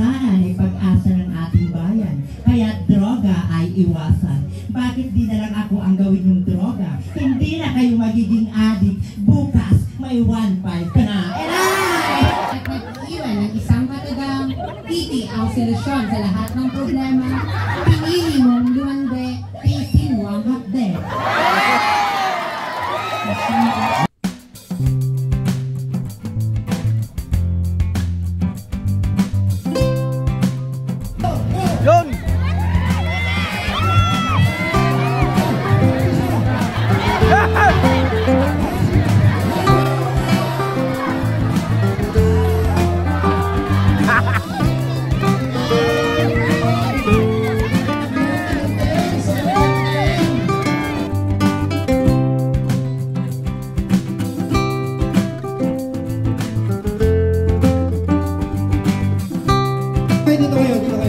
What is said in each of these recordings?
kagandahan ay pag-asa ng ating bayan. Kaya droga ay iwasan. Bakit di na lang ako ang gawin yung droga? Hindi na kayo magiging addict. Bukas, may 1.5 ka na. At nag-iwan ng isang katagang titi ang solusyon sa lahat ng problema. Pinili mong lumande, tiisin mo ang hakde. Yun!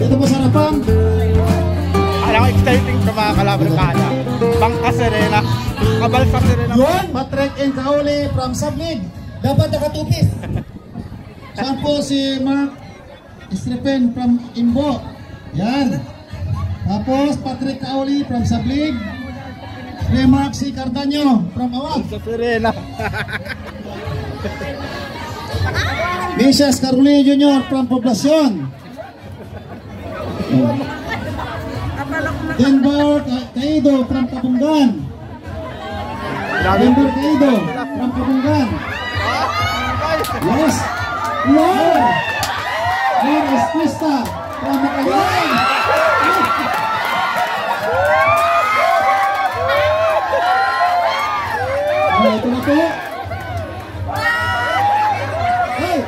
Dito po sa harapan. Alam ko exciting sa mga kalaban ng kada. Bangka Serena, Kabalsa Serena. Yun! Patrick and Kauli from Sablig. Dapat nakatupis. Saan po si Mark Strepen from Imbo. Yan. Tapos Patrick Kauli from Sablig. Mark C. Cardanyo from Awag. Sa Serena. Mrs. Carolina Jr. from Poblacion. Denver Caido from Kabungan. Denver Caido from Kabungan. Yes. Wow. Here is Krista from Makayan. Ito na po. Hey.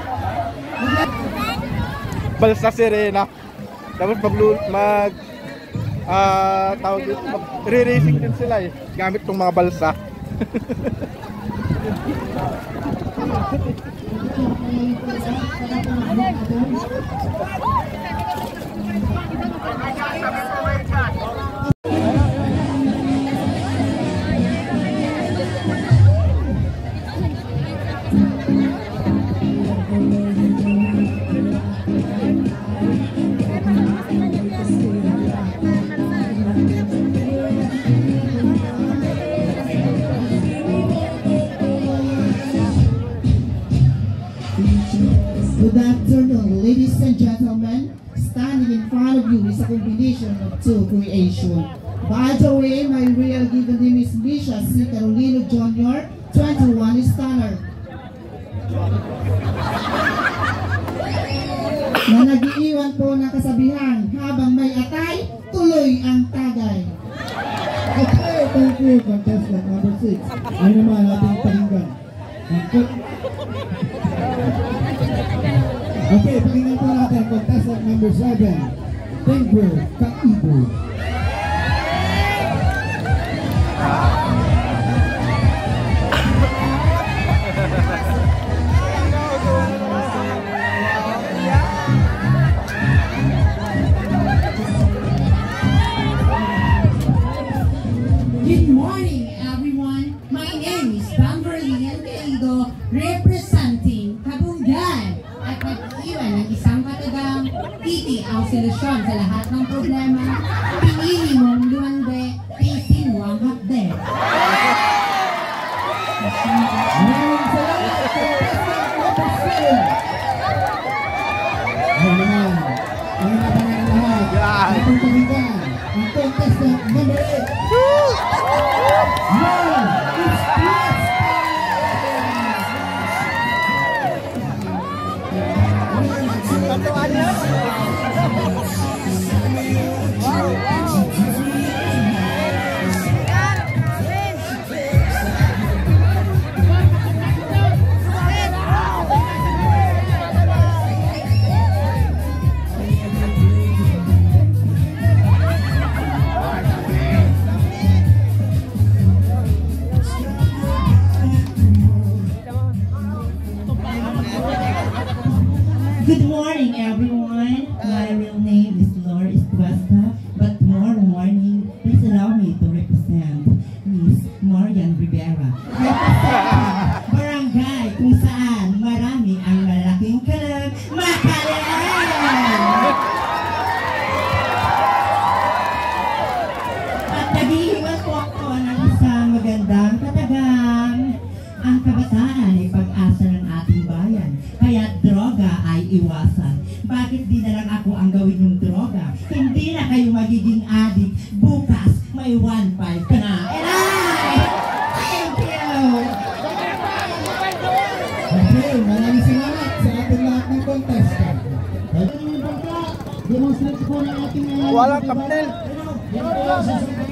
Balsa Serena. Tapos tawag dito, re-racing din sila eh. Gamit tong mga balsa. Good afternoon, ladies and gentlemen. Standing in front of you is a combination of two creations. By the way, my real given name is Misha C. Carolino Jr., 21 stunner. Na nag-iiwan po ng kasabihan, habang may atay, tuloy ang tagay. Okay, thank you, contestant number 6. Ano naman ating pakinggan? Okay, pakinggan po natin contestant number 7. Denver Caido. Good morning, everyone. My name is Bamberlin Caido, representing Kabungan. At nag-iwan ng isang katagang titi ang solusyon sa lahat ng problema. Pinili mong lumande, tiisin mo ang hakde. Ang contestant number 8. Good morning, everyone. My di na lang ako ang gawin yung droga. Hindi na kayo magiging addict. Bukas, may 1.5 ka na. Eray! Thank you! Okay, maraming salamat sa ating lahat ng contestant. Demonstrate po ng ating Walang thumbnail.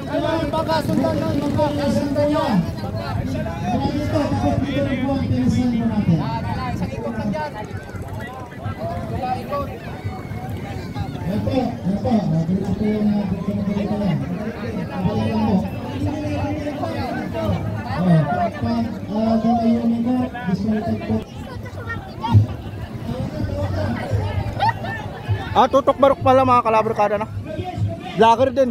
Kailangan pagkasundan ng magkakasundan nyo. Ito, tapos dito na po ang pinasan mo natin. Isang ikot lang dyan. Ito. Dito po yung dito lang. Abalik lang mo. Pag ganayon mo, disconnected po. Tutok barok pala mga kalabrikada na. Vlogger din.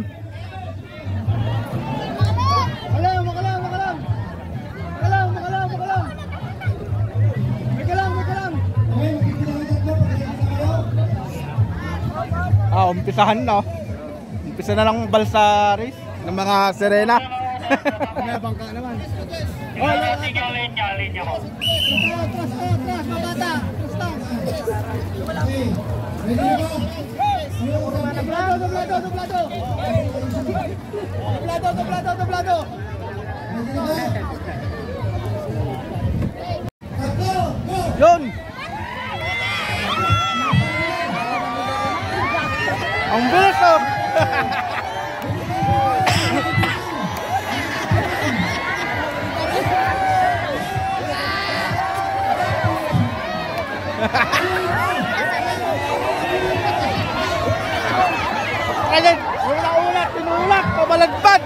Umpisahan na. Umpisa na lang balsa race ng mga Serena. May bangka naman. Sige, linya mo. Atras, mabata. Okay. Ready na ba? Doblado. Yun! Ang bilis oh! Kaya, ulat, tinulak, pabalagpad!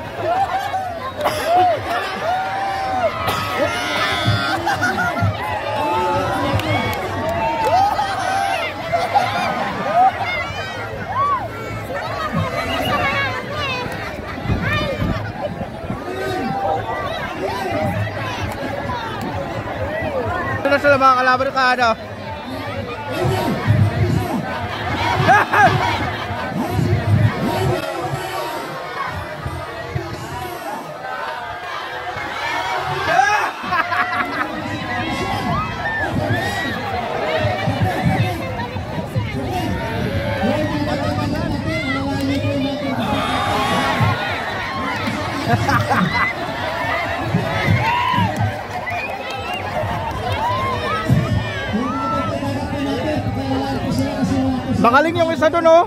Ito na sila mga kalabrikada. Magaling yung isa doon oh.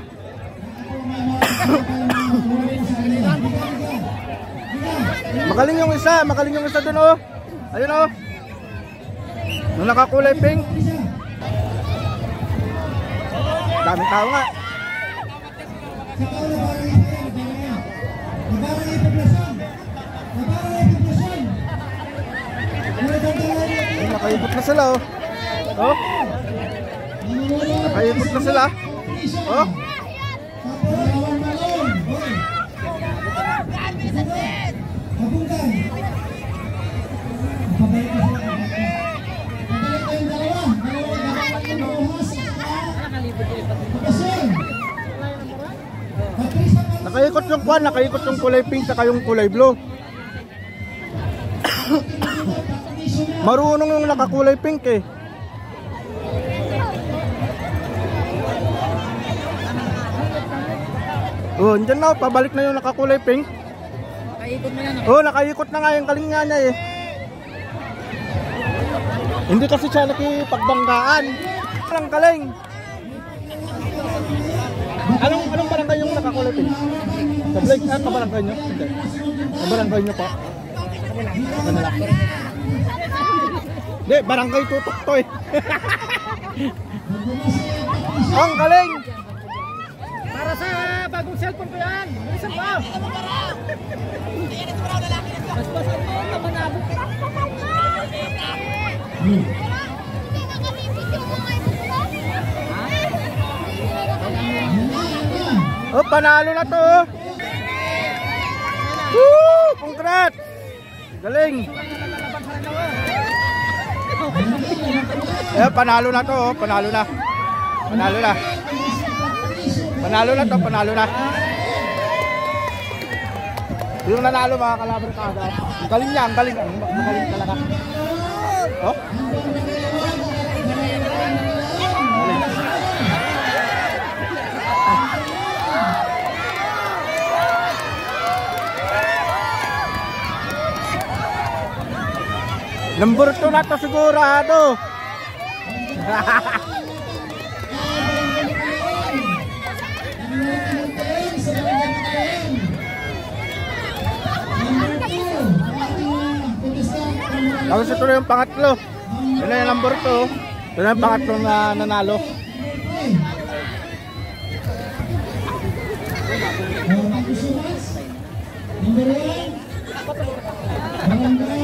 Magaling yung isa doon oh. Ayun oh. Nung nakakulay pink. Daming tao nga. Nakaibot na sila oh. Oh. Nakaibot na sila. Oh. Nakaikot yung kulay pink saka yung kulay blue. Marunong yung nakakulay pink eh. Oh, andyan na, pabalik na yung nakakulay pink. Nakaikot na yan. Oh, nakaikot na nga yung kalinga niya eh. Hindi kasi siya nakipagbanggaan. Ang kaling. Anong barangay yung nakakulay pink? Sa Blake, kabarangay nyo? Hindi. Kabarangay nyo po? Manila. Hindi, barangay tutok to eh. Ang galing! Para sa bagong cellphone ko yan. Bilisan pa. Basbasan mo, namanabot ka. Oh, panalo na to. Woo! Congrats! Galing! Panalo na to, oh. Panalo na. Panalo na. Panalo na to, panalo na. Yung nanalo mga kalabrikada. Ang galing niya, ang galing. Ang galing talaga. Oh? Number 2 na to sigurado. Tapos ito na yung pangatlo. Yun na yung number 2. Yun na yung pangatlo na nanalo. Number 1. Barangay